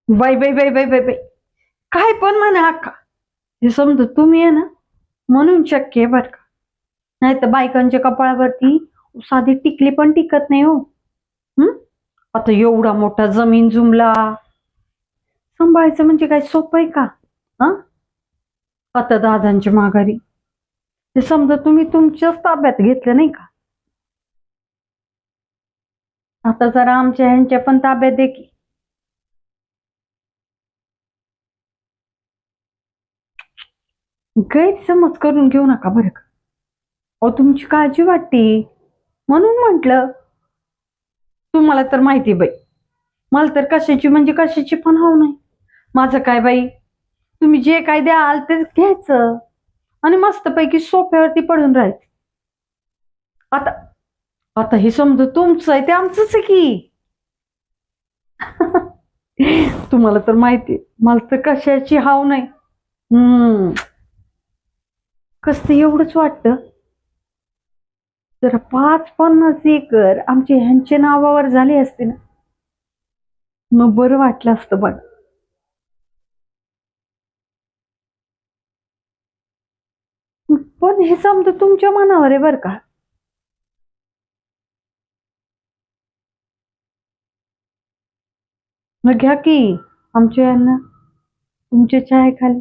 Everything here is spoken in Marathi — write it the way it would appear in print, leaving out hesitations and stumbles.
बाई बाई बाई बाई बाई बाई, काय पण म्हणा अक्का. हे समजा तुम्ही आहे ना, म्हणून शक्य आहे बरं का. नाही तर बायकांच्या कपाळावरती साधी टिकली पण टिकत नाही हो. हं? आता एवढा मोठा जमीन जुमला सांभाळायचं म्हणजे काय सोपं आहे का? हा, आता दादांच्या माघारी ते समजा तुम्ही तुमच्याच ताब्यात घेतलं नाही का. आता जरा आमच्या ह्यांच्या पण ताब्यात दे की. गैरसमज करून घेऊ नका बरं का. अहो तुमची काळजी वाटते म्हणून म्हंटल. तुम्हाला तर माहिती बाई, मला तर कशाची म्हणजे कशाची पण हाव नाही. माझं काय बाई, तुम्ही जे काय द्याल ते घ्यायचं आणि मस्तपैकी सोफ्यावरती पडून राहायचं. आता आता हे समजा तुमचं आहे ते आमचंच आहे की. तुम्हाला तर माहिती, मला तर कशाची हाव नाही. कस ते एवढंच वाटतं, जर 5-50 एकर आमच्या ह्यांच्या नावावर झाले असते ना, मग बरं वाटलं असतं बघ. पण हे समजा तुमच्या मनावर आहे बरं का. मग घ्या की आमच्या यांना तुमच्या चहा खाली.